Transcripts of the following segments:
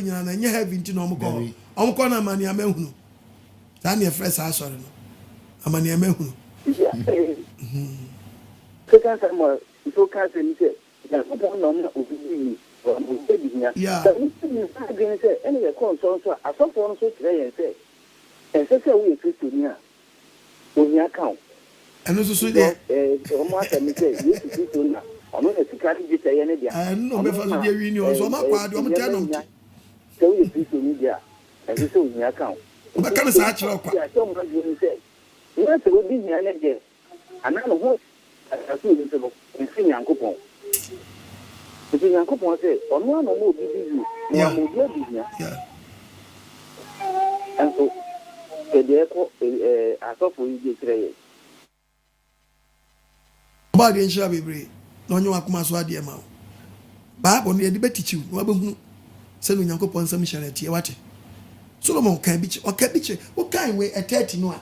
nyina na nye heavy nti na omko na mani amehunu ta na fresh asori no amani amehunu Second time so can say ya ko no na obi ni o se bi nya again say any concern so asofo no so tire yen say say we Kristo ni a oni account eno so de o mo ata mi say Yesu Kristo na ono na sikari je say ne dia no be fa so de wi ni o so ma kwa de o mtia no say we Kristo ni dia say oni account ba kan sa a kire kwa ya so mo ga say ni say obi nya ne je ana no ho asu ni se bo nsi Nyankopon nsi Nyankopon say ono na mo obi bizu na mo obi nya and so the echo asofo yi je kire ye ba de nshira bebre na onye wakuma so ade ma ba bo ne de betichiu na ba hu se no Nyankopon sam sharati e wate Solomon kan bi che o kan we 30 no a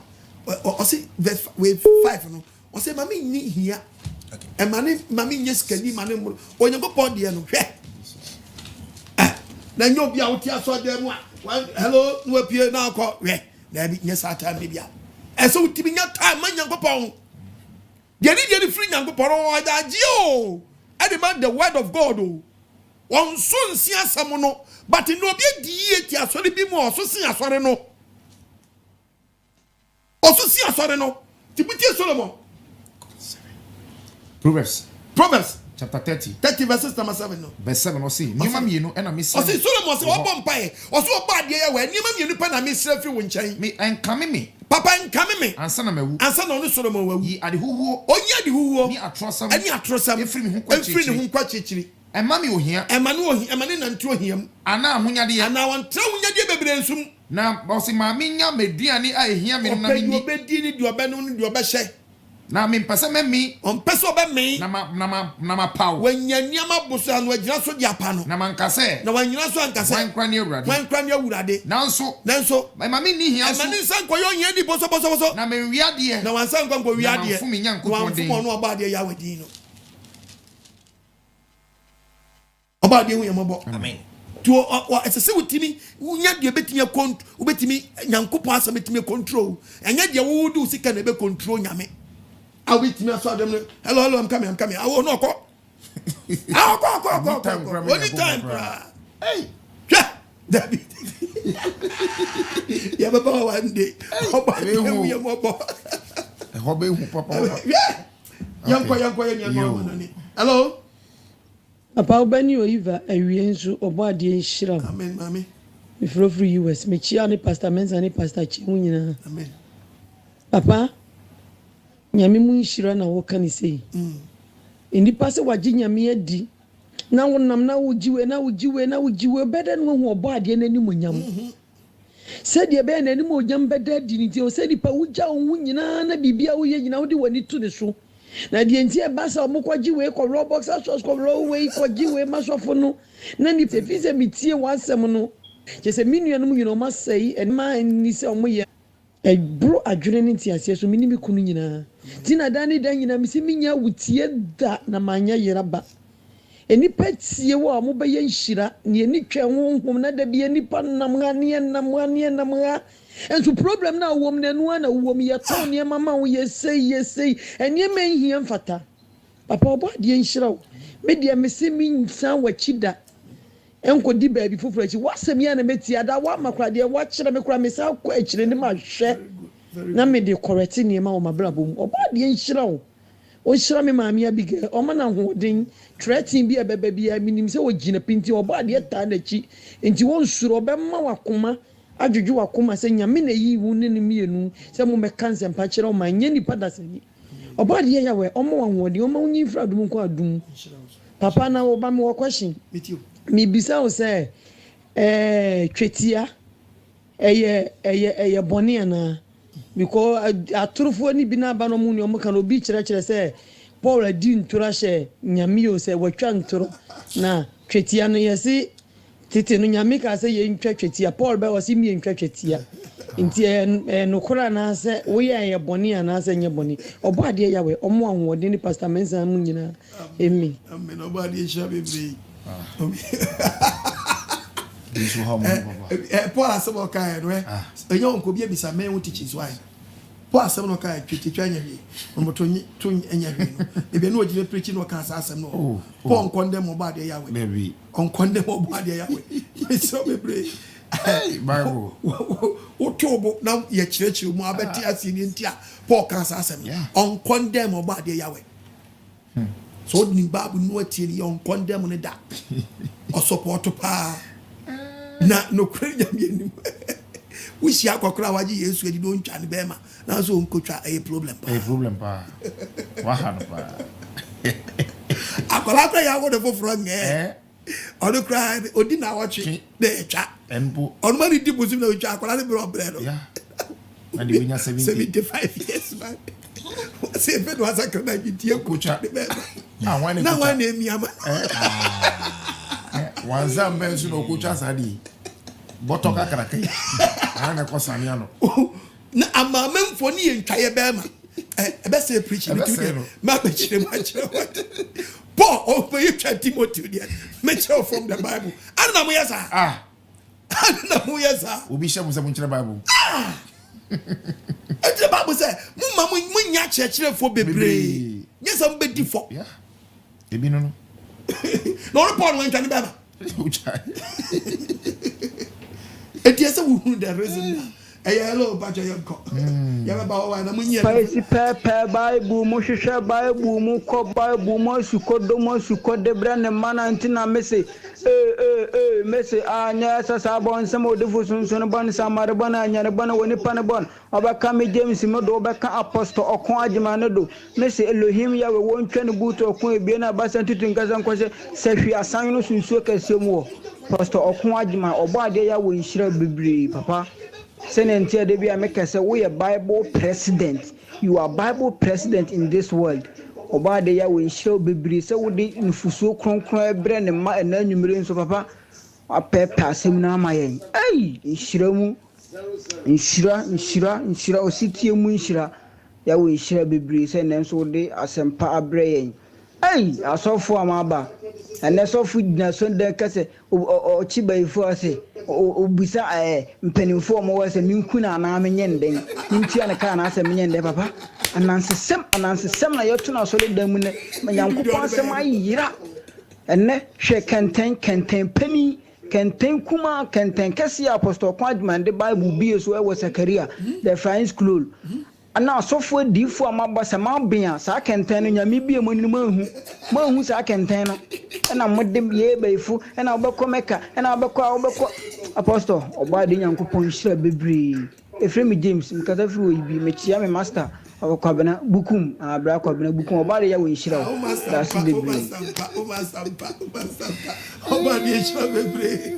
o say verse 5 no o say mami ni hia e mami nye skani mani mo Onyankopon de no hwe na nyo bia oti aso de mu a hello no apie na akọ hwe na bi nye satan bi bia e so utimi nya time man Nyankopon de ni free Nyankopon o ajaji o e demand the word of God o won so nsi asam no but no obi di ti asore bi mu o so si asore no o so si asore no Timothy Solomon Proverbs chapter 30 verses number 7 no verse 7 o say niam mienu e na me say o say Solomon say o bom pae o so ba de ya wa niam mienu pa na me sra fi wo nchen me enkame me papa enkame me ansa na mawu ansa na no Solomon wawu yi ade huhuo onye ade huhuo ni atrosam ani atrosam efiri me hu kwa chichiri ema me ohia ema ne nantu ohiam ana ahonyade ya ana wantra hunyade bebre nsum na o say ma me nya meduane a ehia me na me ni obedi ni duobe no ni duobe hye na me mpese me mi on pese obe me na ma paw wanya niama boso anu agina so dia pa no na mankase na wanyina so ankase wankra ne awurade nanso ma me ni hia so ma ni san koyo hia di boso na me wiade na wansan kwanko wiade na fumi Nyankopon den wanfo no oba de ya wadi no oba de hu yambo amen to esese wutimi unya de betimi ubetimi Nyankopon asa betimi control enya de wo du sika na be control nyame I will tell me hello, I'm coming. I will not go. Only time. Hey, David. You have a one day. Hello. Papa Obani Oiva, a Rienzo, or body and Shram. Amen, Mammy. If you're free, US, Michiani, Pastor Mensa, and Pastor Chimunina. Amen. Papa. Nyame mu nhyira na wo kan sei enipa se wagye nyame adi na wonam na wogiwe beda no hu obo ade na anim nyam se de be na anim onyam beda adi ni ti o se nipa wugya wo nyina na bibia wo ye nyina wo de wani to ne so na de nti e ba sa omokwagiwe ko Roblox asos ko Rowway ko giwe masofo no na ni te fi se mitie wasem no je se minuanum nyina o masai en ma ni se omoye bro adwene ne ntiase so minimi kunu nyina tina dani dan nyina misi minya wutie da na manya yeraba enipa tie wo amobeye nhira ne ni twa honhom na da bia nipa nam enso problem na wo mnanu na wo m yeto ne mama wo yesei enie menhia mfata papa obo de nhira wo me de misi minsan wachida enko di baabi foforo achi wasem ya na meti ada wa makra de wa kire me kra me sa kwa akire ne ma hwe na me de correct ne ma wo mabrabom oba de nhira wo o nhira me maami abige o ma na hoden threatening bi ababa bi minim se wo gina pinti oba de ta na chi enti won suro be ma wakoma adwudwu wakoma se nyame na yi wu ne ne mienu se mo me cancer mpa kire o ma nya ni pada sani oba de ya we o ma won o ma unyi fra dum ko adum papa na wo ba me wo question mi bisa o se twetia eye boni ana because aturufo ni bi na ba no mu ni o maka no bi kire se Paul adi ntura hye nyame o se watwa nturo na twetia no yesi tete no nyame ka se ye ntwa twetia Paul ba wasi mi ntwa twetia nti no kora na se wo ye boni ana se nye boni obo ade ya we omo anwode ni pastor Mensa mu nyina amen obo ade sha bebre Paul asem kai no enyo nko bia bisa men wo teachings why Paul asem no kai twetwa nya hwe no to nya hwe no e be no ogire preach no kan asem no Paul condemn oba de yawe baby on condemn oba de yawe so be pray Bible o tobo na ye kirechiri mu abeti asini ntia Paul kan asem on condemn oba de yawe so ni Bible no atieli on condemn ne da o support pa na no kure nyame anim wusi akokora waje Yesu edi don twa ne bema na so nkotwa a problem pa wa no pa akola kwa ya wo de foforo nge onu cry odi na wachi de twa empo onu mani di busim na twa akola ne bro bre no na di winya 75 years man se fe do asa kana gitie kocha de bema na wan emi ama wanza mbensu no kocha sadi botoka krakai ana ko samiano na amamemfo ni yentwaye bema ebe say preaching to ma be chire Paul o pay Timothy there me tell from the Bible ana mo yesa ana mo yesa obi shemu se mo chire Bible the Bible say mu nya chire fo bebre yesa mo be di fo ebi no no Paul wan twa ne bema etiese wo hu the reason hello bajo yanko ya ba wa na munye paisi pepe Bible mo hwehwe Bible mo ko Bible mo suko de brane mana ntina mese mese anya sasa bon samo de fusunsun bon samare bon anya ne bon woni pane bon obaka me James mo do obaka apostle okon agyemang do mese Elohim ya we wontwa ne buto okon ebie na basan titin kazan kwose sehwi asan no sunsuo kasem wo pastor okon agyemang obo ade ya wo nhira bebre papa senentia de bia make say we a Bible president. You are Bible president in this world. Oba de ya we nhira bebre say we de nfusuo kronkron ebre ne ma na nwumire nso papa apepa asem na amayen nhira mu nhira Osetie Mu Nhyira ya we nhira bebre say nenso de asempa abre yen asofo amaba ene sofo dina so de kase o chibaifo ase obisa mpanimfo mo wase minku na na amenye nden ntia ne ka na ase menye nden papa anansesem na yeto na so le damu ne manyankopon asem ayira ene hwe kenten pani kenten kuma kenten kase apostle kwa agyemang de Bible bi so e wo Sakaria the French school ana sofo difo amaba sama bia sa kenten no nyame bia mo ni mahu sa kenten no na modem ye baifu na obekọ meka na obekọ apostle obade nyankopon hira bebre Efrem James mkata fi wo ibi mechia me master okwabena bukum abra kwabena bukum obade ya wo hira da si bebre obade hira bebre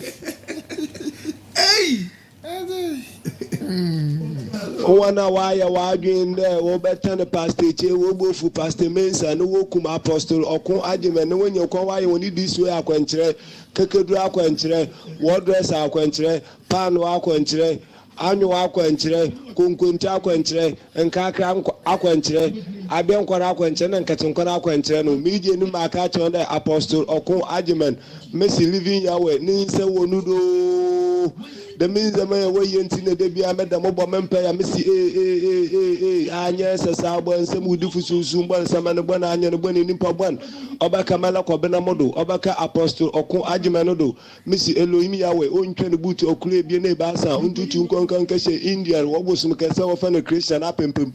Wana waya wagin there wo better the pastor che wo bofu pastor mensa no wo kum apostle okon agyemang no wenye kon waya woni this way akwankyere kekedu akwankyere wordress akwankyere pan akwankyere anyo akwankyere konkonti akwankyere nkakra akwankyere abenkwara akwankyere na nkatenkwara akwankyere no meje ni maka chonda apostle okon agyemang Messi living yawe ni se wonudo the means the man way yentine de bia me da mobo mempe ya mesi anya sasa bon se mu difu sunsun bon sama ne bon anya ne bon ni pa bon obaka mala ko bena modo obaka apostle okon agyemang do mesi Elohim yawe ontwe ne butu okure bie ne ba sa ontutu nkonkan ka she India wo bosum ka se wo fa ne Christian apempem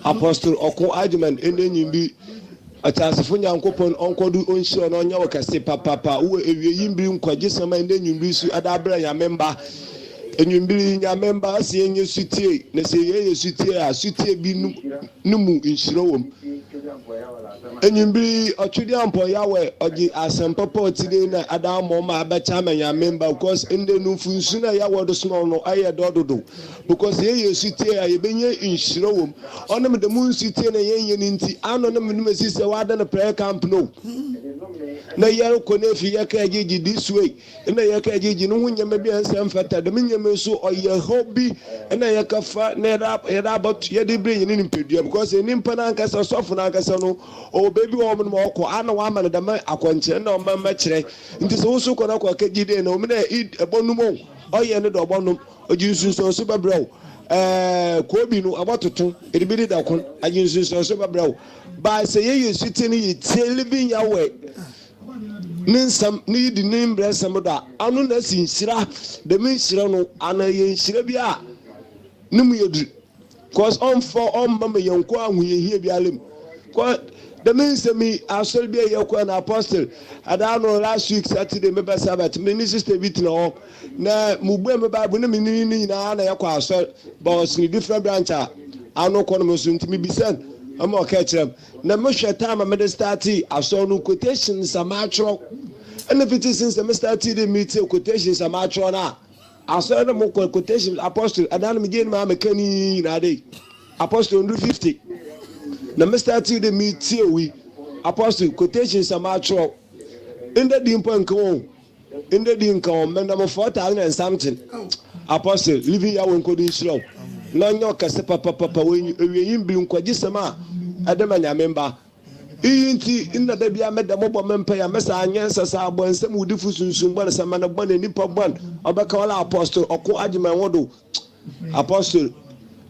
apostle okon agyemang enenyi bi atasefo nyankopon onkodu onhiro na onya wakase papa wo ewie yimbiri nkwaje sama enenyi su adabra ya memba enyumbiri nya memba ase enye sutie na se ye sutie a sutie bi numu nhiro wom enyumbiri otwidi ampo yawe ogi asempopo otide na adamo ma abacha manya member because ende nufu nsu na yawo do small no aye dododo because ye sutie a ye benye nhiro wom onem de mu sutie na ye nti ano na menum sise wada na prayer camp no na yɛre kɔ no afi yɛka agyegye this way na yɛka agyegye no ho nyɛma bi ansɛ mfata dɛm nyɛma so ɔyɛ hɔ bi na yɛka fa na yɛde abɔto yɛde bere yɛne nimpadua because nimpa no ankasa sɔfo no ankasa no ɔwɔ baabi wɔ m no ma ɔkɔ ana wama no dɛma akɔnkyerɛ na ɔma mɛkyerɛ nti sɛ wo so kɔ no akɔ akagye dɛ na ɔm na ɛbɔnom o ɔyɛ no dɛ ɔbɔnom ɔgye nsunsuan so bɛbrɛ wo kobi no abɔtoto ɛde bi da kon agye nsunsuan so bɛbrɛ wo ba sɛ yɛyɛ sute no yɛtie living Yahweh ne nsɛm ne yɛdi ne mbrɛ nsɛm do a ano na si nhyira dɛm nhyira no ana yɛ nhyira bi a ne mu yɛduru cause ɔmma ma yɛnkɔ ahoyɛhia bi alem dɛm nsɛm yi asɔre bi a yɛkɔ na apostle adaa no last week Saturday mebɛ Sabbath me ne sister bi tena hɔ na mubue me Bible ne me ne nyinaa na yɛkɔ asɔre but ɔsene different branch a ano kɔ no mo so nti mebisan ama ɔka kyerɛm na mehwɛ time a mede starte asɔre no quotations a maatwerɛ ɛna fiti since me starte de meeting quotations a maatwerɛ no a asɔre no mo quotations apostle adaa no megye no ma meka ni nyinaa de apostle 150 na me starte de meeting we apostle quotations a maatwerɛ inde di mpo nka wo inde di nka wo menda mo 4,000 and something apostle living Yahweh nkodi nhyira na nyo kase papa we ewiyin bi nkwaji sema adema nya memba inti inna da bia meda mo bɔ mempa ya mesa anyensa sa abɔ nsɛm wudi fu sunsun bɔ nsɛm na bɔ na nipa bɔ ɔbɛka wala apostle ɔko agyeman wodo apostle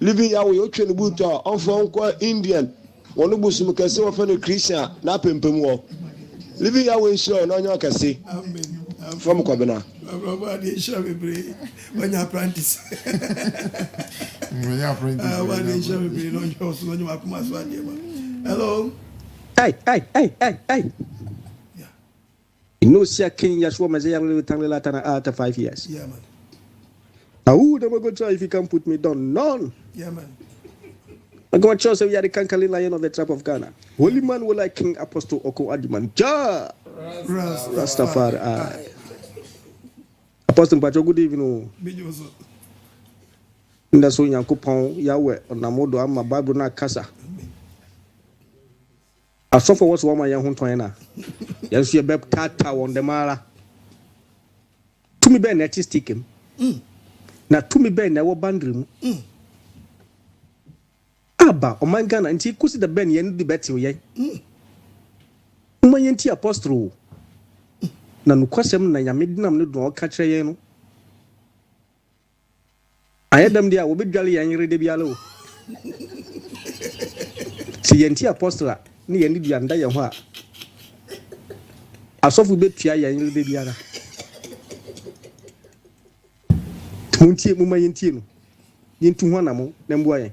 living Yahweh otwe ne buto ɔnfɔ nkɔ Indian wɔn busum kase wɔfɛ no Christian na pempem wɔ living Yahweh nhyira na nyo kase from Kwabena Baba de nhyira bebre wanya apprentice Baba de nhyira bebre no nyo so nyo akoma so ade ma hello Hey. Yeah. You know, see, Kenya, so much after 5 years. Yeah, man. Now, who am I going to try if you can put me down? None. Yeah, man. I'm going to show you the Kankalin Lion of the tribe of Ghana. Holy man will like King Apostle AGYEMANG. Rastafari. Apostle Pacho, good evening. That's why Yankupon Yahweh on Namodo Amma Bible na Kasa. Asofo was one my young Toyana. Yes, you beb tata on the mara. To me, Ben, that is taken. Now, to me, Ben, I will bundle. Abba, oh my God, and he could see the Ben yen the better way. My anti apostle. Nanu kwasem na yamidnam no do catch a yeno. I had them there, will be jolly and ready bialo. See, anti apostle. Ni yɛn di anda yɛn ho a asɔfo betua yɛn yɛn de biara tuntie mu ma yɛntie no yɛntu ho anamo na mboa yɛn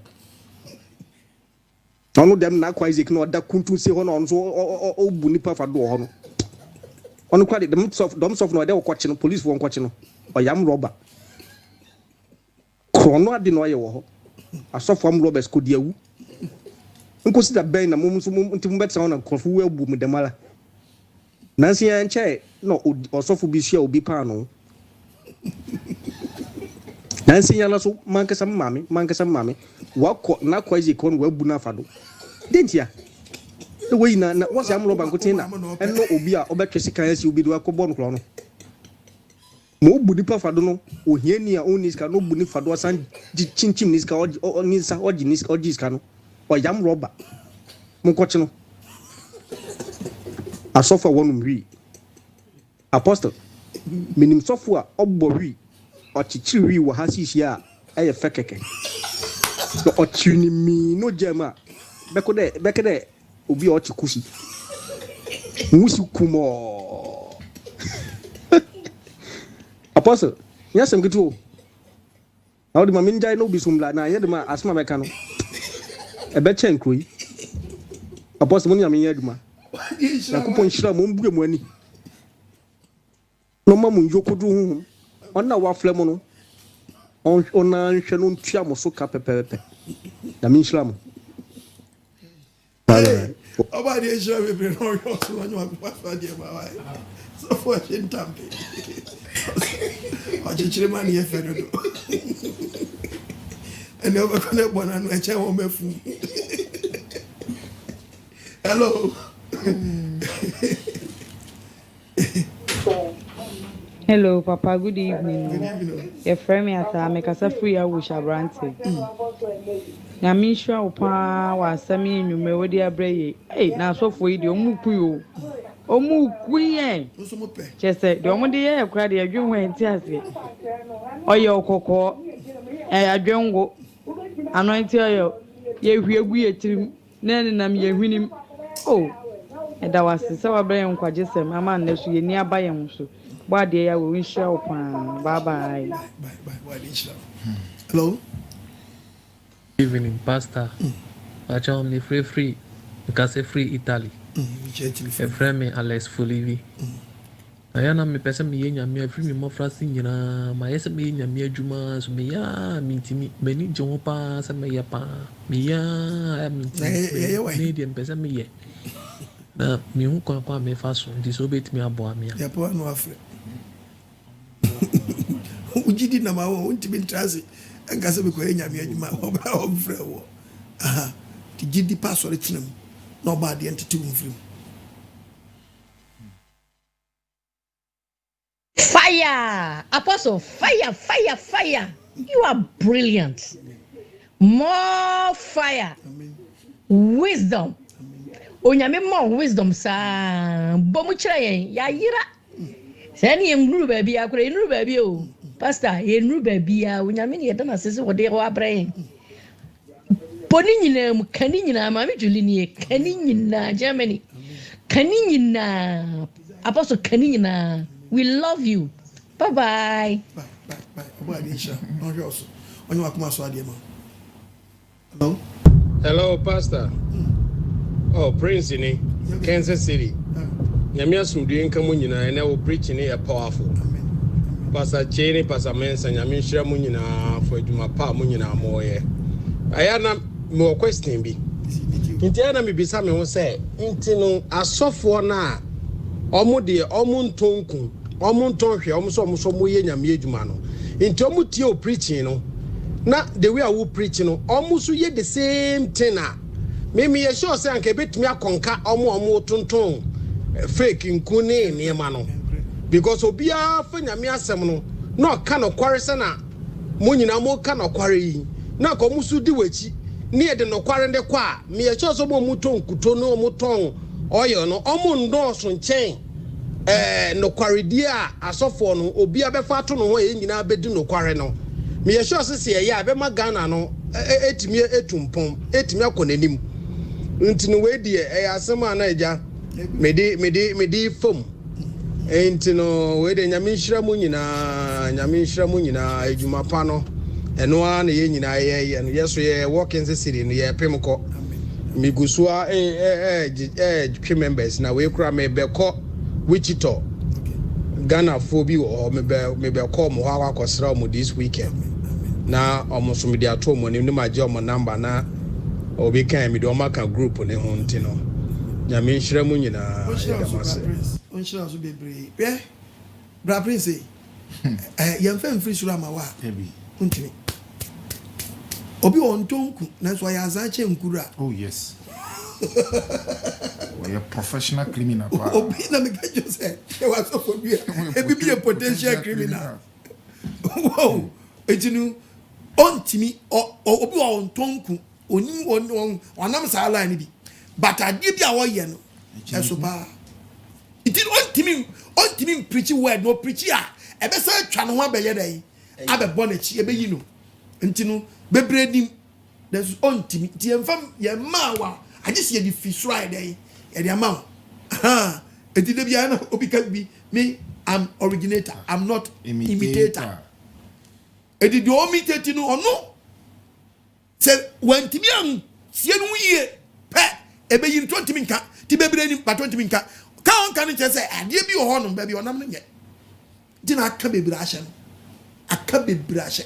ɔno dem na akwa Isaac na ɔda kuntu se hɔ na ɔno so ɔbu nipa fa do hɔ no ɔno kwa de dom sof na ɔde ɔkɔkye no police wɔ nkɔkye no ɔyam rɔba krono ade na ɔyɛ wɔ hɔ asɔfo am robbers ko di awu nkosi da bɛn na mum ntim bɛtsa na kɔfo wu abu mu demala nansi ya nkyɛ no ɔsɔfo bi hia obi pa no nansi ya so mankasa mame wakɔ na kɔ ezi kɔ no wabu na fado dentia the way na what's am roba nkotin na ɛno obi a ɔbɛtwe sika asi obi do akɔbɔ no kro no mo bu ni pa fado no ohia ni a oni sika no bu ni fado asan chinchim ni sika oni sa oji ni sika oji sika no oyam roba munkɔkye no asɔfo wɔnum wi apostle minim sɔfo a ɔbɔ wi ɔkyekyere wi wɔ ha sisia a ɛyɛ fɛkɛkɛ no ɔkyini mi no jema bɛkɛ obi a ɔkye kusi musi kumo apostle nyasem gitu awde ma minjai no bisumla na yede ma asma meka no ebeche nkroyi apostle mo nyame yaduma yakopon hira mo mbuge mo ani no ma mo njokodu hu ona wa flem no ona nhwe no ntua mo so ka pepepe na min hira mo oba de hira bebre no yo so anyo akwa de ma wa so for shintampe achichire mani ye fedo do and over kana bona no eche wo mefu hello Hello, Papa. Good evening. Good evening. Your friend me asa me kasa free a wish abrante. Na me sure opa wa asami enyume we dia breye. Eh, na so for yi de omu ku yo. Omu ku yen. Nso mo pe. Chese de omu de ye kura de adwen ho enti ase. Oye okoko. Adwengo. Anointing oyo. Ye hwiegu ye tirim. Na ne nam ye hwinim. Oh. Eda wase se wa breye nkwaje sem ama na so ye ni abaye ho so. Bad day, I will wish you bye bye. Hello. Evening, Pastor. I told me free. Because free Italy. A friend me Alex Fulivi. I am a person me in your free me more frosting, you know. My yes me in your mere jumas, me ya, meeting me, many jopas and me yapa. Me ya, I mean, Canadian person me ye. Na me who come me fast, disobeyed me about me. Ya poa no afre. Ujidi na mawo untimi ntrase enkase be ko enya me adwuma obra obfre wo. Aha. Ti gidi password tinam. No bad the entity mfrim. Fire! Apostle, fire! You are brilliant. More fire. Amen. Wisdom. Onyame more wisdom sa. Bomu kire yen ya yira. Sani emru baby akure enru baby o. Pastor, enru baby a onyame ne yeda na sese wode ho abrayen. Poni nyina mu kani nyina ma me juli ne kani nyina Germany. Kani nyina. Apostle kani nyina. We love you. Bye. Bye. Obo adisha. On yoso. Onye wakuma so ade ma. Hello. Hello, Pastor. Oh, Prince in Kansas City. Nyame asumdue nka mu nyina na wo preaching is powerful. Amen. Pastor Chene, Pastor Mensa, nyame nhira mu nyina for adwuma pa mu nyina moye. Aya na mo question bi. Nti ana me bisa me ho say, nti no asofo na omo de omo ntonku, omo ntonhwe, omo so mo ye nyame adwuma no. Nti omo tie o preaching no. Na the way I will preach no, omo so ye the same thing na. Me ye sure say anke betumi akonka omo tonton fake nkune niema no. Because obia fa nyame asem no, na ka no kware se na mo nyina mo ka no kware yi. Na ko musu di wachi, ne ye de no kware nde kwa, me ye sure so mo ton kuto no mo ton oyo no, omo ndo so nchen. No kware di a asofo no obia be fa to no ho ye nyina be di no kware no. Me ye sure se ye ya be ma Ghana no etimi etumpom, etimi akonanim. Nti no we die asem ana eja medi fom. Enti no we de nyame nhira mu nyina edwuma pa no eno a na ye nyina ye no yeso ye working city no ye pemko migusua three members na we kura me be ko Wichita Ghana fo bi o me be ko mo ha akosra mo this weekend na omoso me dia to mo ni ma je omo number na obi kan me do maka group ne ho ntino nyame nhira mu nyina onshira so bebre bra prince yemfa mfiri sura ma wa ntimi obi on tonku na so ya azache nkura. Oh yes. We are professional criminal. Obi na me ka jo say e wa so for bia e bi a potential criminal. Wow, etinu ontimi obi on tonku oni onam sa line bi but ade bi a wo ye no eso ba it ontimi preach word no preach a e be say twa no ho abeye dai abebo na chi e be yi no ntinu bebre dim there's ontimi ti emfam ye ma wa agisi ye di fisrai dai e di ama eti de bia na obi ka bi me I'm originator, I'm not imitator. Eti di imitate no ono se wantimi am sie no ye pe e be yi 20 minka ti bebre nim pa 20 minka ka on kan che se ade bi ho no ba bi onam no nye di na aka bebre ahye no aka bebre ahye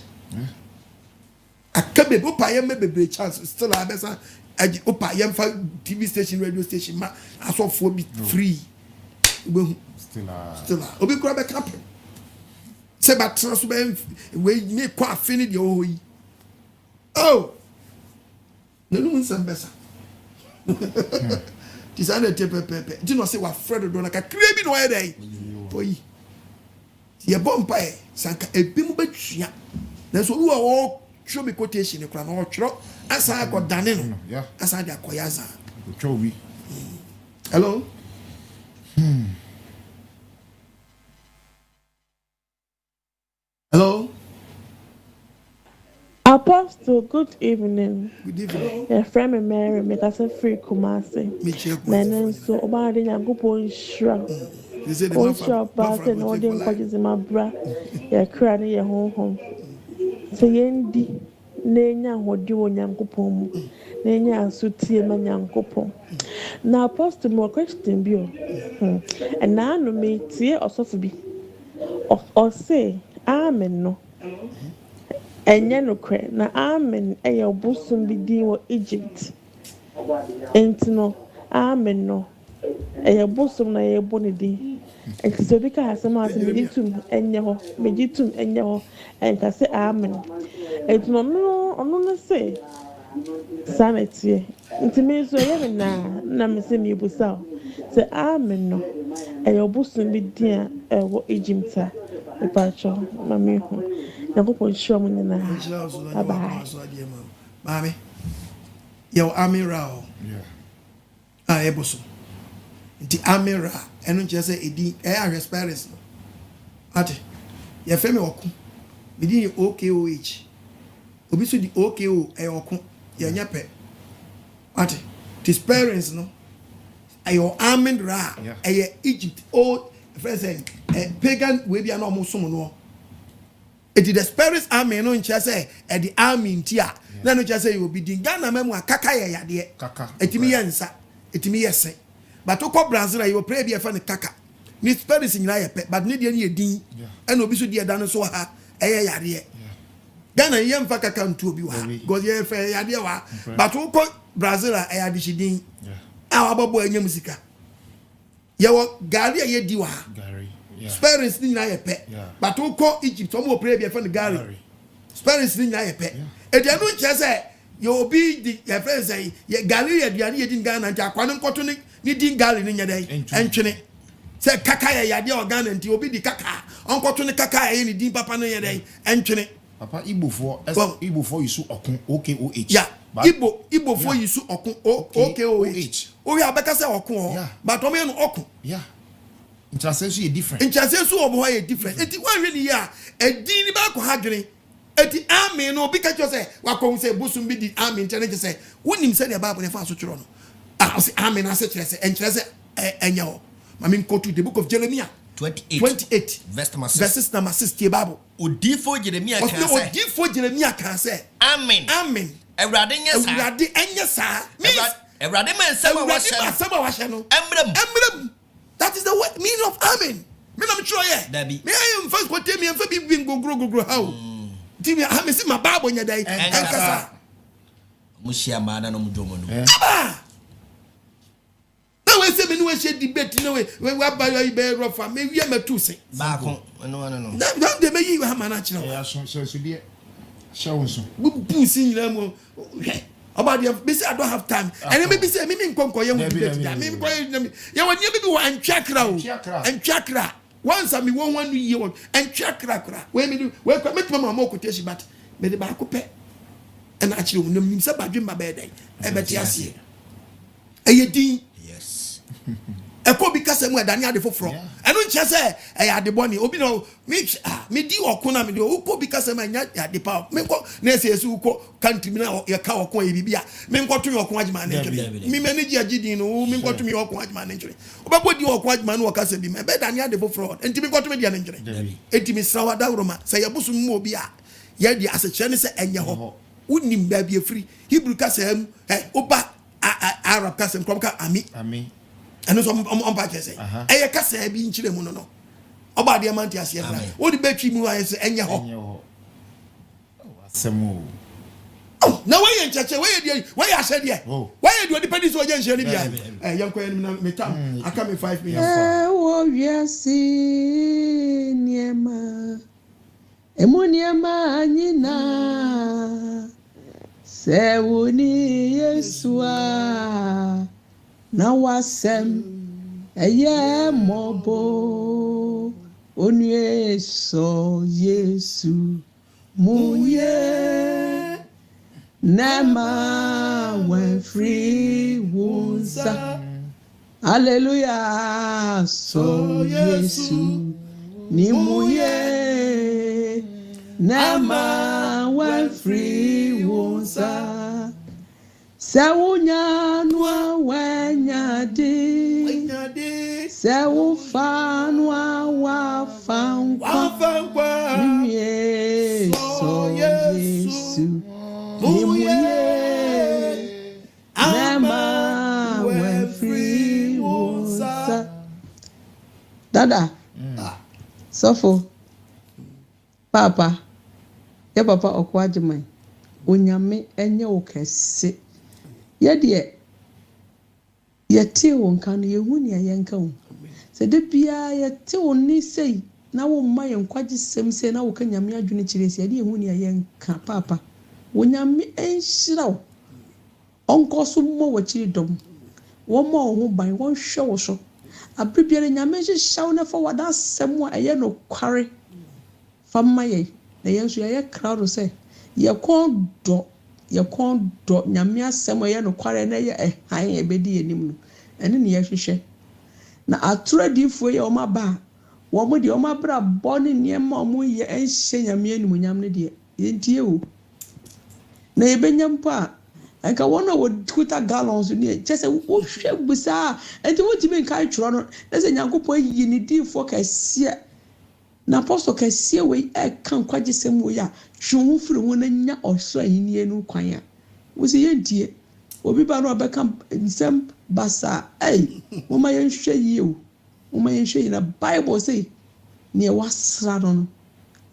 aka bebre pa ye me bebre chance still abesa agi opa ye mfa TV station radio station ma asofo bi free still obi kura be cap se ba trans be we me kwa fini de o yi oh no no nsam besa tisane tepepepe ti no se wa Fred do na ka kire bi no e dai oyi ye bompa sanka ebim betua na so wo wo show me quotation e kra na wo twero asa akodane no asa de akoyaza Chobi. Hello. Hello. Apostle, good evening. Good evening. Your friend me Mary, make us a free Kumasi. Then so about the Yangupo Shra. Oh, sure, but I know the encourages in my bra. Your cranny, your home. So, Yendi, Nenya, what do you Yankupom? Nenya, Suti, and Yankupom. Now, Apostle, more question, Bio. And now, no mate, here or Sophie. Or say, Amen, no. Enye no kre na amen eye obusum bi din wo Egypt entino amen no eye obusum na ye bo ne din enti bi ka asem ase meditum enye ho enka se amen entino no se sanity enti me so ye na me se me busa se amen no eye obusum bi din wo Egypt a ipacho mami ho Nakupo Nhyira Mu Nhyira. Bye. Mami. Yo amira o. Ah eboso. Nti amira eno nche se edi respirers no. Ate. Ye fe me oku. Me di OKOH. Obi so di OKO oku. Ye nya pe. Ate. Tis parents no. Ayo amira Egypt o friends pagan we bia na omusom no. It is the spirits army no nche say e the army ntia na no nche say you be din Ghana memu akaka ye yade etimi ye nsa etimi ye se but ukọ Brazil you pray be fa ne kaka ni spirits nyina ye pe but ne de ne din and obi so de da no so ha eye yade Ghana ye mfa kaka ntu obi wa because ye fa yade wa but ukọ Brazil e yade shi din a wababo anya musika ye wo gari ye di wa spirits ni na ye pe but we call Egypt omo pray be friend Gary spirits ni na ye pe e dia no nche say you obi di your friend say ye Gary ye dia ni ye din Ghana nti akwa no nkoto ni din Gary ni nyedai entwene say kaka ye yade o Ghana nti obi di kaka onkoto ni kaka ye ni din papa no yedai entwene papa Igbo for you okun OKOH yeah Igbo for you okun OKOH o we abeka say okun but o me no okun Intercession is different. Intercession of why is different. Eti one really ya. Edini ba ko hadwene. Eti amen no bi ka cho say wa ko say busum bi di amen tene say wonim say the Bible ne fa so tworo no. Ah say amen ase kire say enkyere say enya ho. Ma me go to the book of Jeremiah 28 verse number 6 the Bible. Odifo Jeremiah kan say amen. Ewrade enya sa. Ewrade man say wa hye no. Emrem. That is the meaning of amen. Me na me tro ye. Me I am first quote me am fa bi go how. Ti me ha me see my Bible nya dai. Enkasa. Mushia mana no mdomo no. Na we say me no we share debate no we ba yo be rofa me wi ma tu se. Ba kon no. Don't dey me yi ha mana kira. Yeah, so die. Shawunso. Bu si nyina mo. About the busy, I don't have time. And then maybe say, Mimi Conco, you will be there. Maybe you will never one chakra. Once I mean 1 year and chakra. Where me do, where come to my more quotation, but maybe by coupe. And actually, no means about dream my bed. I bet you see. Yes. A co because I'm where Daniel the from. I don't just say, I had the bonny, Obino, me do or Kuna, me do, who because I'm at the power. Me go, Nessie, who country now, your cow, Bibia, men go to your quadman injury. Me manage your GD, me go to me or quadman injury. But what you or quadman work as a be my bed Daniel the fraud, and to be got to me an injury. Etimi Sawa Dauroma, say a bosom mobia, yet the as a Chinese and your wouldn't him be free. Hebrew Casem, Oba Arab Casem, Cromka, Ami. And so on patches say, I can say, be in Chile Mono. About the amount as yet. What the betri mu is any ho. Oh, now why in church? Why I said, yeah. Why do the pennies or young Queen Metam? I come in 5 minutes. Oh, yes, Niema. Emoniama, Nina. Sewuni Yesua. Na wasem eye mobo onye so Yesu muye nema when free wunza. Hallelujah. So Yesu ni muye nema when free wunza. Sewunya nwa wenyade sewu nwa wafankwa niye so Yesu nimuye nema when free wunza. Dada sofo papa ya papa OKOH AGYEMANG onyame enye okese yɛdeɛ yɛte wo nka no yɛhu nea yɛnka wo sɛ da biara yɛte wo ne sei na wo mma yɛn kwagye sɛm sei na wo ka nyame adwene kyerɛ sɛ yɛde yɛhu nea yɛnka papa wo nyame ɛnhyira wo ɔnkɔ so mmɔ w'akyiri dɔm wɔmmɔ wo ho ban wɔnhwɛ wo so abere biara nyame hyehyɛ wo na fa wada asɛm a ɛyɛ no kware fa mma yɛn na yɛn nso yɛyɛ crowd sɛ yɛkɔn dɔ nyame asɛm ɛyɛ no kware na yɛ ɛhan ɛbɛdi anim no ɛne ne yɛhwehwɛ na atoradifoɔ yɛ ɔma ba wɔn deɛ ɔma bra bɔ ne nneɛma ɔmo yɛ ɛnhyɛ nyame anim nyam ne deɛ yɛntie o na yɛbɛnya mpo a ɛnka wɔn a wɔkuta gallons ne kyɛ sɛ wohwɛ busaa ɛnti wotumi nka atwerɛ no na sɛ nyankopɔn yi ne diifoɔ kɛseɛ na apostle kɛseɛ wei ɛka nkwagye sɛm wei a hwe ho firi ho na nya ɔsoro ahenni no kwan a wosi yɛntie obi ba no ɔbɛka nsɛm basa moma yɛnhwɛ yie o moma yɛnhwɛ yie na bible sɛ nea wasra no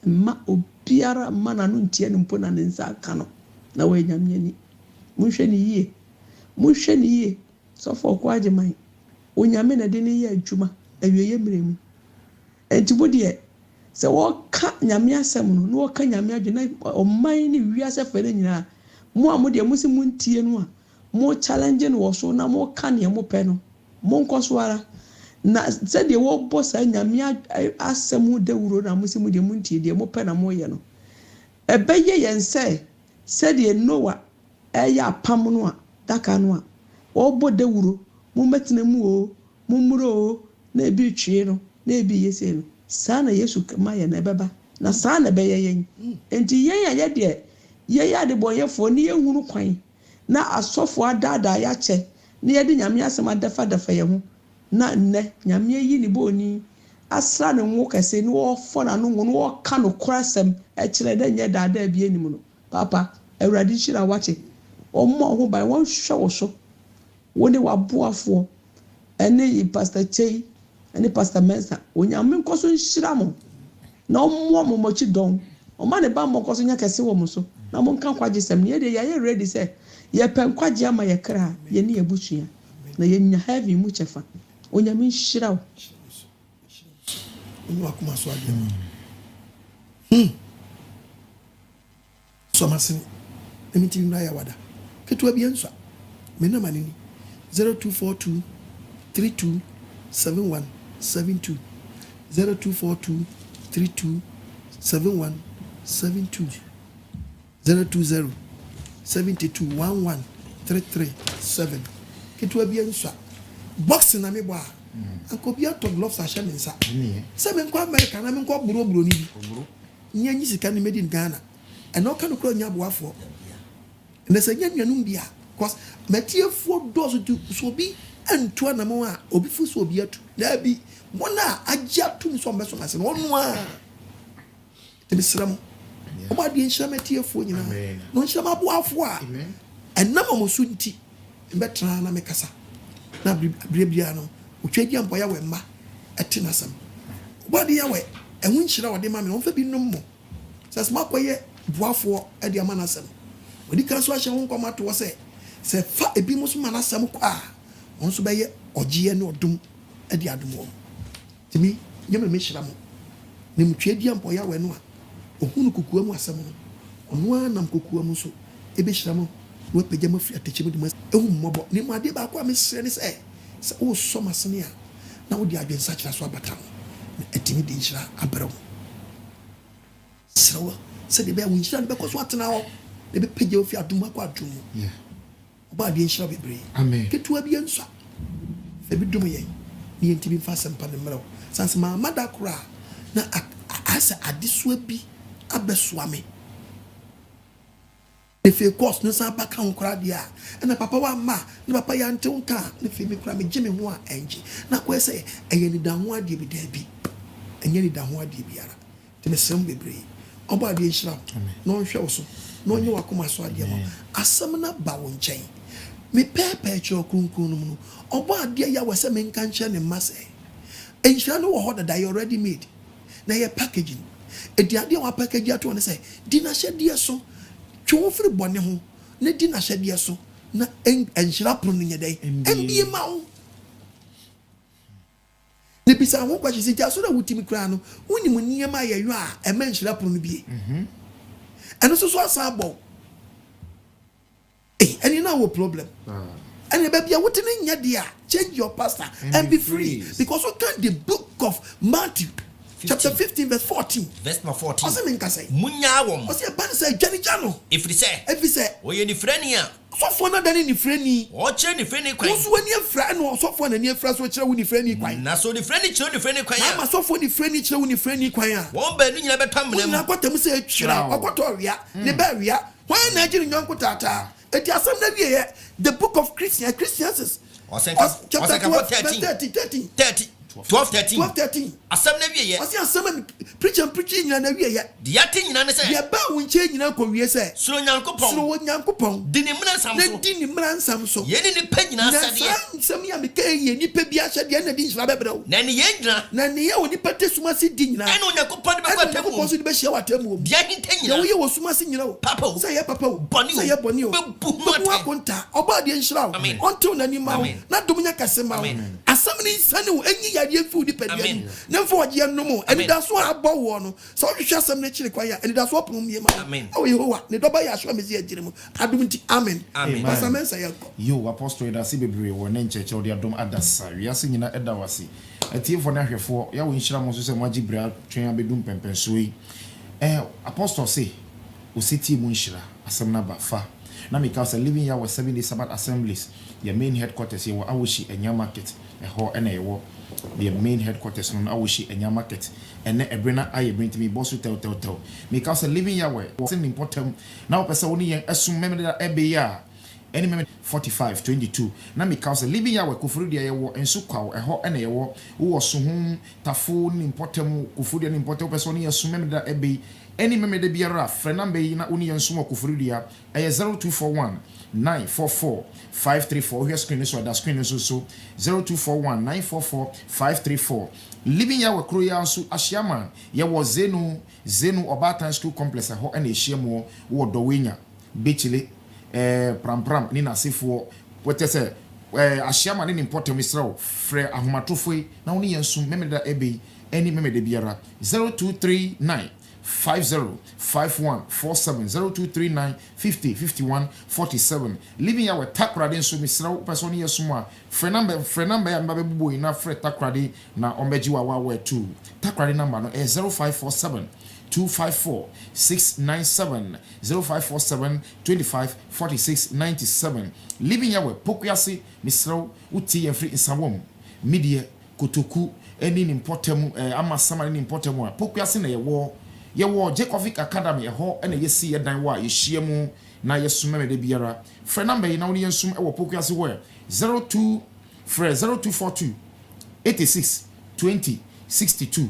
ma obiara ma na no ntie no mpo na ne nsa aka no na wɔanyame ani monhwɛ ne yie sɔfo OKOH AGYEMANG onyame na de ne yɛ adwuma awieyɛ mmerɛ mu enti bo deɛ sɛ wɔka nyame asɛm no na wɔka nyame adwene ɔman ne wiase fɛ no nyinaa mo a mo deɛ mo si mo ntie no a mo challenge no wɔ so na mo ka ne mo pɛ no mo nkɔ so ara na sɛdeɛ wɔbɔ saa nyame asɛm dawuro na mo si mo deɛ mo ntie deɛ mo pɛ na mo yɛ no ɛbɛyɛ yɛn sɛdeɛ Noah ɛyɛ apam no a daka no a wɔbɔ dawuro mo mɛtena mu o mo mmuro o na ebi twie no na ebi yɛsɛ no saa na Yesu ma yɛ na ɛbɛba na saa na ɛbɛyɛ yɛn enti yɛn a yɛdeɛ yɛyɛ adebɔyɛfoɔ ne yɛhunu kwan na asɔfoɔ adaadaa yɛakyɛ na yɛde nyame asɛm adafa yɛn ho na nnɛ nyame yi ne bɔɔni asra ne ngo kɛse ne wɔfɔ n'ano ngo ne wɔka no kora asɛm ɛkyerɛ dɛ nyɛ daadaa bi anim no papa awurade hyira wakye ɔmmɔ ho ban wɔnhwɛ wo so wo ne waboafoɔ ɛne pastor Chei ɛne pastor Mensa onyame nkɔ so nhyira mo na ɔmmɔ mo mɔkyi dɔn ɔma ne ba mmɔ nkɔ so nya kɛse wɔ mo so na mo nka kwagye sɛm ne yɛde yɛyɛ ready sɛ yɛpɛ nkwagye ama yɛkra yɛne yɛbusua na yɛnya heaven mu kyɛfa onyame nhyira wo onu akoma so ade so masini emiti nra ya wada ketua bi enso me na manini 0242 32 7172 0242 32 7172 020 72 11 337 ketua bi enso box na me bo a anko bi ato gloves a hyɛ me nsa sɛ me nkɔ America na me nkɔ buro ni bi nya nyi sika ne made in Ghana ɛna ɔka no kɔ nya boafoɔ na sɛ nya nwanum bia cause matiefoɔ dɔso tu so bi antua na mo a obi fu so obi atu na bi mona agya tum so mbeso mase no ɔno a te bisra mo ɔba de nhyira matiefoɔ nyina no nhyira maboafoɔ a ɛnam mo so nti mbetra na mekasa na brebia no otwadi ampo ya we mma ɛte nasam ɔba de ya we ɛho nhyira wɔde ma me ɔmfa bi nom mo sɛ sma kɔyɛ boafoɔ ɛde ama nasam wɔde ka so ahyɛ ho nkɔma to wɔ sɛ fa ebi mo so ma nasam kɔ a wɔn so bɛyɛ ɔgyeɛ ne ɔdom ɛde adom wɔn timi nyɛma me hyira mo ne mutwadi ampo ya we no a ohunu kokua mu asɛm no ɔno a nam kokua mu so ɛbɛhyira mo na wapagya mo afiri atɛkyɛ mu de mo ɛhu mmɔbɔ ne mu ade baako a mesrɛ ne sɛ wo sɔ masene a na wode adwensa kyerɛ so abata no etimi di nhyira abrɛw srewa sɛ de bɛ wo nhyira de bɛkɔ so atena hɔ de bɛ pagya ofi adom akɔ adom ɔba de nhyira bebree amen ketewa bi nsa fa bi dom yɛn ne yɛntimi mfa asɛmpa ne mmerɛw sanse ma amada kora na asa adesoa bi abɛsoa me efe course no san ba kan kora dia na papa wa ma na papa ya nte nka na fe me kora me gye me ho a enje na ko sɛ ɛyɛ ni da ho ade bi da bi ɛnyɛ ni da ho ade bi ara te me sem bebre ɔba ade nhyira na ɔhwɛ wo so na ɔnyɛ wakoma so ade ma asɛm na ba wo nkyɛn me pepe cho kunkun no mu ɔba ade ya wɔ sɛ me nka nkyɛ ne ma sɛ nhyira no wɔ hɔ that I already made na yɛ packaging edi ade wa package ato ne sɛ di na hyɛ die so twon firi bɔne ho na di na hyɛ die so na enhyira pro no nyɛ dɛ mbie ma wo ne bisa ho kwachi sɛ ja so na wutimi kra no woni mu niyama yɛ yo a ɛma enhyira pro no bie ɛno so asabɔ ɛni na wo problem and baby what in India change your pastor and be free because we can the book of Matthew chapter 15 verse 14 verse 14 ɔsɛ menka sɛ munya wom ɔsɛ ba ne sɛ dwane gya no ɛfiri sɛ ɔyɛ ni frɛni a sɔfoɔ no dane ni frɛni ɔkyerɛ ni frɛni kwan wo so ani afra no sɔfoɔ na ani afra so kyerɛ wo ni frɛni kwan na so ni frɛni kyerɛ ni frɛni kwan a ma sɔfoɔ ni frɛni kyerɛ wo ni frɛni kwan a wɔn ba ni nyina bɛtɔ amena mu na kɔtɛm sɛ atwira ɔkɔtɔ wia ne ba wia wɔn na agye ne nyɔnko taataa eti asɛm na wie the book of Christians chapter 12 13 12:13 asɛm na wie yɛ ɔsi asɛm preaching nyina na wie yɛ de yate nyina ne sɛ yɛ ba wo nkyɛ nyina kɔ wie sɛ suro nyankopɔn di ne mmara nsam so yɛne nipa nyina asɛdeɛ na nsɛm yɛ meka yɛ nipa bi ahyɛdeɛ na di nhyira bɛbrɛ wo na ne yɛ nyina na ne yɛ wo nipa te suma se di nyina ɛne onyankopɔn de bɛkɔ atam wo so de bɛhyia wɔ atam wo deɛ hinta nyina na woyɛ wɔ suma se nyina wo papa wo sɛ yɛ papa wo bɔne sɛ yɛ bɔne wo bɛbu akonta ɔba deɛ nhyira wo ɔntew n'ani ma wo na dom nyɛ kɛse ma wo asɛm ne nsane wo ɛnyi yadeɛ mfi wo nipa deɛ mu na mfa wɔgyeɛ no mu anidaso a abɔ woɔ no sɛ wohwehwɛ asɛm no akyiri kwan a anidaso apono mmie ma wo yehowa ne dɔba yɛ asoa mesi agyere mu adom nti amen asamensa yɛnkɔ yo apostle dase bebree wɔ ne nkyɛkyɛ wode adom adasa wiase nyina ɛda wase atiefoɔ no ahwɛfoɔ yɛwo nhyira mo nso sɛ moagye berɛ atwɛn abɛdu mpɛmpɛnsoɔ yi apostle se Osetie Mu Nhyira asɛm no aba fa na meka sɛ living here wɔ 7 day Sabbath assemblies yɛ main headquarters yɛwɔ awohyi anya market ɛhɔ ɛna ɛwɔ the main headquarters no awohyi anya market ɛnɛ ɛbrɛ na ayɛ brɛ ntimi bɔ so tɛw meka sɛ living here wɔ sɛ ne important na wopɛ sɛ wo ne yɛn ɛsom memeda ɛbɛyɛ a any moment 45:22 na meka sɛ living here wɔ kofuru deɛ yɛwɔ nso kwaw ɛhɔ ɛna yɛwɔ wowɔ so ho tafo ne important kofuru deɛ ne important wopɛ sɛ wo ne yɛn som memeda ɛbɛyi any memeda biara frɛ number yi na wo ne yɛn som wɔ kofuru deɛ ɛyɛ 0241 944 534 here screen so that screen so 0241 944 534 living here with Kroya so Ashiama ya was Zenu Obatan School Complex ho and Eshiamo wo Dowenya Bechile pram ni nasifo what say Ashiama ni important Mr. Fre Ahumatufwe na oni yensum memeda ebe any memeda biara 0239 505147 0239 5051 47 living here with takrade so misra person here suma frɛ number ya mba bebubo ina frɛ takrade na ombejiwa wa 2 takrade number no 0547 254 697 0547 25 46 97 living here with pokuase misra uti free insawom media kotoku any important ama sama any important one pokuase na yɛwɔ Jacobic Academy ɛhɔ ɛna yɛsi yɛ dan wɔ a yɛhyia mu na yɛsoma mɛde biara frɛ number yi na wone yɛnsum ɛwɔ pokuase wɔ 0242 86 20 62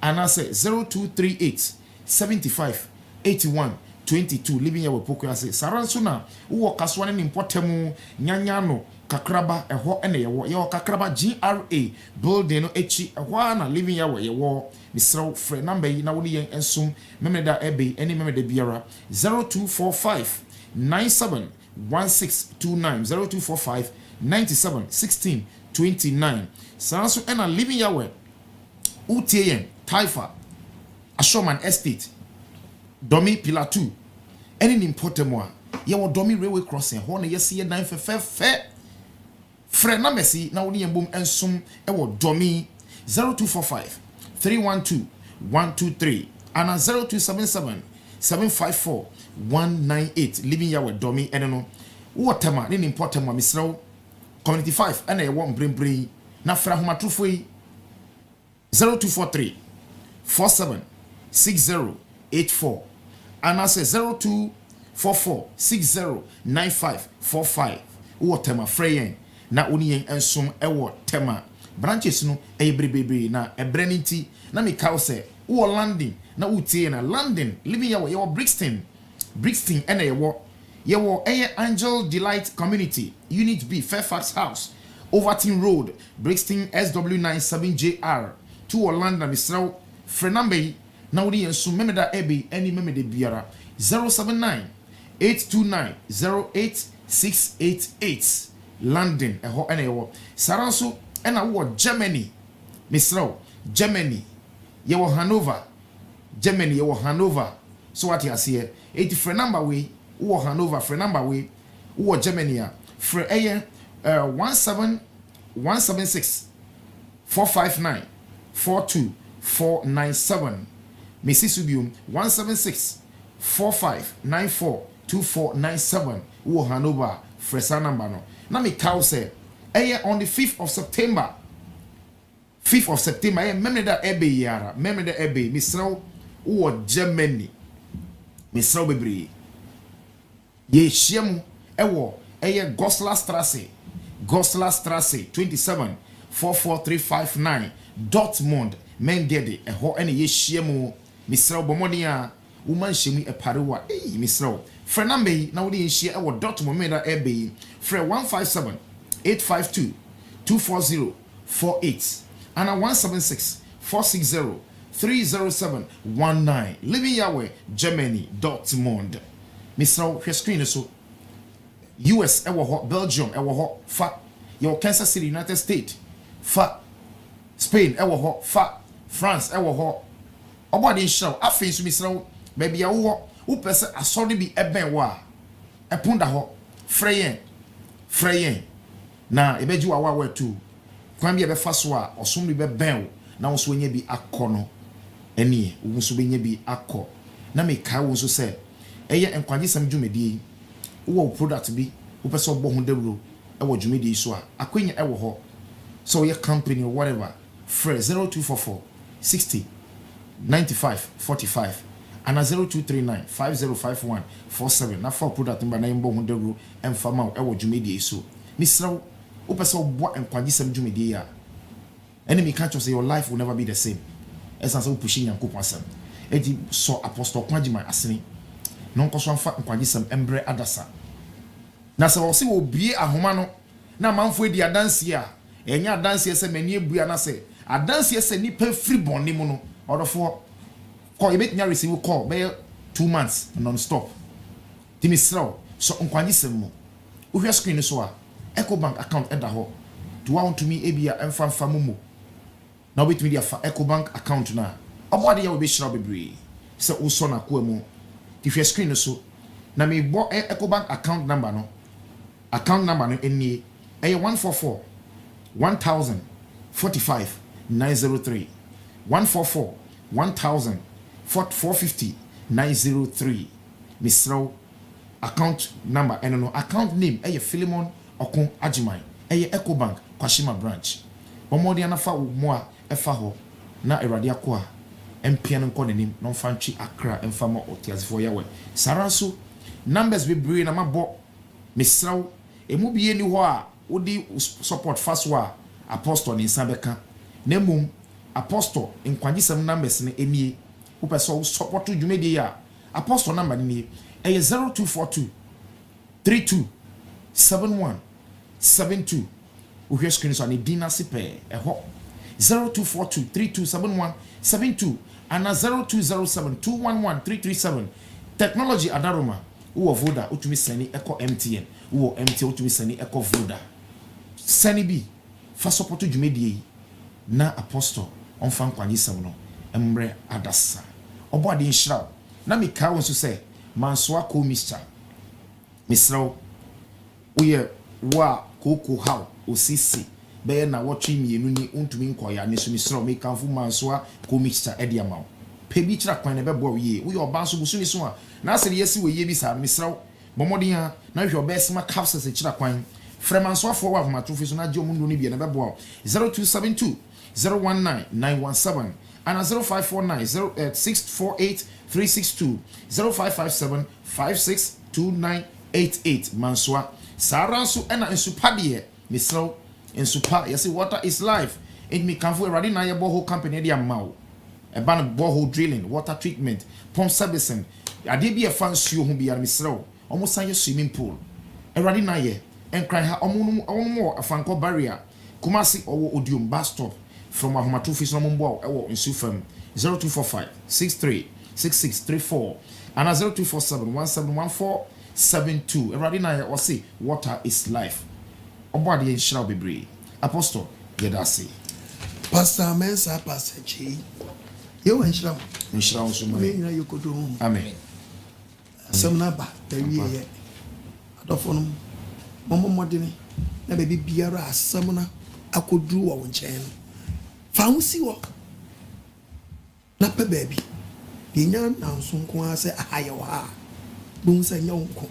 anase 0238 75 81 22 living yɛwɔ pokuase saranso na wɔ kaswa ne importamu nyanya no kakraba ɛhɔ ɛna yɛwɔ kakraba GRA building no echi ɛhɔ na living yɛwɔ misraw frɛ number yi na wone yɛn ensum memeda ebe any memeda biara 0245 97 1629 0245 97 16 29 saranso ɛna living yɛwɔ utie yɛn Taifa Ashoman Estate Domi Pillar 2 any important one yɛwɔ Domi Railway Crossing hɔ na yɛsi yɛ dan fɛfɛɛfɛ frɛ number si na woni yɛn bom ensum ɛwɔ Domi 0245 312-123 and 0277-754-198 living ya with domi eneno what tema ni important ma misraw community 5 and a one brain na fra homa trufo 0243 476084 and I say 0244609545 what tema freyen na oni yen ensom ewo tema branches no ebrebe na ebreninti na me kaw say wo landing na utie na landing living your Brixton ene your Angel Delight Community Unit B Fairfax House Overton Road Brixton SW97JR to Orlando Misraw Frenambe na wodi enso memeda ebe any memede biara 079-829-08688 London eho ene yewo saranso ena wo Germany Misraw Germany yewo Hanover Germany yewo Hanover so what you see 80 friend number we wo Hanover friend number we wo Germany a fre 17176 459 42497 Mrs. Subium 176 4594 2497 wo Hanover fresa number no na me cow say on the 5th of September memre da ebe yara memre da ebe misraw wo Germany misraw bebre ye hyiam ewo Goslar Strasse 27 44359 Dortmund Mengede eho ene ye hyiam misraw bomodia woman hyemu eparewa misraw frenambe na wodi nhia ewo Dortmund meda ebe fre 157 852 24048 and 176-460-30719 living Yahweh Germany Dortmund Mr. Screen so US ewo Belgium ewo fa your Kansas City United States fa Spain ewo fa France ewo obodi show afin so Mr. baby ya wo pese asori bi eben wa epunda ho freyen na ebeji wa tu kwan bi ebefa so a osum bi beben na wo so nya bi akono eni wo so be nya bi akọ na me ka wo so se eye enkwagye sam dwumedi wo product bi wo pese obo ho dawro e wo dwumedi so a akwenya e wo ho so your company or whatever free 0244 60 95 45 and 0239 5051 47 na for product mba na yimbo ho dawro emfama e wo dwumedi so misra o pese obo enkwagye sam dwumedi ya enemy can't say your life will never be the same as an pushing and kupasam edi so apostle kwagima asene non ko so amfa nkwagye sam embre adasa na se wo se wo bie ahoma no na manfo edi adanse a enya adanse se mani ebua na se adanse se nipa free bonni mu no odofo call ebetnya receive call be 2 months non stop timi sraw so nkwagye sam mu wo hwe screen so a EcoBank account eda ho to want to me ebia emfa mumu na wait me dia fa EcoBank account na obode ya we be shira bebre se wo so na ko mu ti hwe screen so na me bo EcoBank account number no eni 144 1000 45 903 144 1000 450 903 misro account number and no account name Philemon Okon Ajiman EcoBank Kwashima branch omodi anafa mo a efa ho na erade akọ a empian nko nenim no fanchi akra emfama otiasefo yawe saranso numbers be bring na mabo misraw emu biye ni ho a odi support faswa apostle ni sabeka nemum apostle nkwagisem numbers ne enie wo person support dwumedi ya apostle number ni 0242 32 71 72 uhwe screen so ani dina sipe eho 0242 3271 72 and 0207211337 technology adaroma wo voda utumi seni eco MTN wo MTN utumi seni eco voda seni bi fa support dwumedie na apostle on fan kwanisam no emre adasa obo ade nhira na me ka won so se mansoa ko misraw uye wa OKOH Osetie be na watching mienu ni untumi nkɔ ya ne so misro me kanfo mansoa ko mixture e dia mawo pe bi kira kwan ne be bo ye wo yo ba so busu ni so a na asere yesi we ye bi sa misro bomodin a na hwe obesima capsules e kira kwan fremansoa for wa ma to fi so na je omundo ni bi na be bo 0272 019 917 and 0549 648 362 0557 562988 mansoa saranso ena ensupade misro ensupa yesi water is life it me kanfo erade na ye borehole company dia mawo e ban borehole drilling water treatment pump servicing ade bi e fansuo ho bia misro omo sanye swimming pool erade na ye enkran ha omo afanko barrier kumasi owo odium bus stop from ahomatu office no mbo ewo nsufam 0245 63 6634 and 0247 171472 erade na ye say water is life obade ye nshira bebre apostle yedase pastor mensa pastor chi ye wan nshira so mo me nyina yokodo amen samna ba tawiye ye adofo no modene na be biara asamna akoduru wo nchen fa husi wo na pe baby ye nya na nso nko ase ahaye wo ha bun se nya nko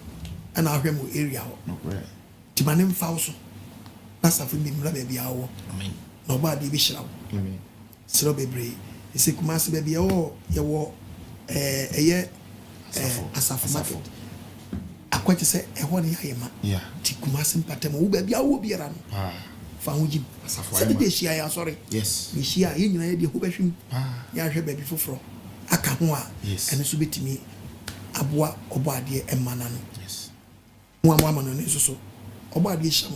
ana ahwe mo area ho ti manem fa so na safu mi mra baby awo amen no ba de bi shira amen siro bebre ese kuma se baby awo ye wo eye asafu market akwati se ehwo ne ayema ti kuma se mpatem wo baby awo biara no fa hoji asafu ayema se de shia ya sorry yes ni shia ye nyina ye de ho behwim ya hwe baby foforo aka ho a ene so betimi aboa obade emana no yes mo amano ne so obade sham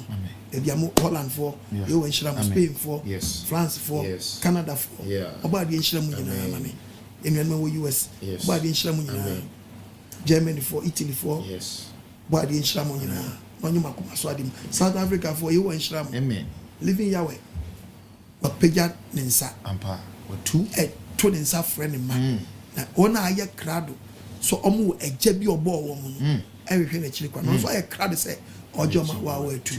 ebi am Holland for you wan shira Spain for France for Canada for obade shira mu nyina mame enwema wo US obade shira mu nyina Germany for Italy for obade shira mu nyina onyu makoma so adim South Africa for you wan shira amen living yawe wapeja nensa ampa otu to nensa friend man na ona aye krado so omo eje bi obo wo mu no ehwe na chiri kwa no so aye krado se ojo ma wa wa tu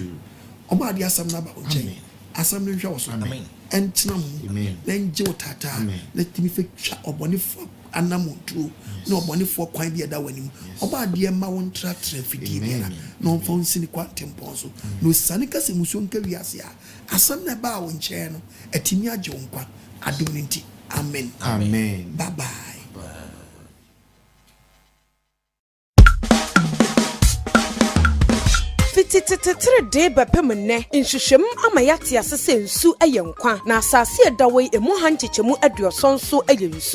oba ade asam na ba onche asam no hwe wo so amen entina mu na nje otata na timi fe twa obone fo anamontu na obone fo kwan bi eda wanim oba ade ma won tratra fidi bi na no fo nsini kwa tempo so no sane kase muso nka wiase a asam na ba wo nche no atimi age wonkwa adom nti amen amen bye bye. Fititetetere de bepemne nhwehwem amayate asese nsu eyenkwa na asase edawoi emu hanchechemu aduoso nso eyensu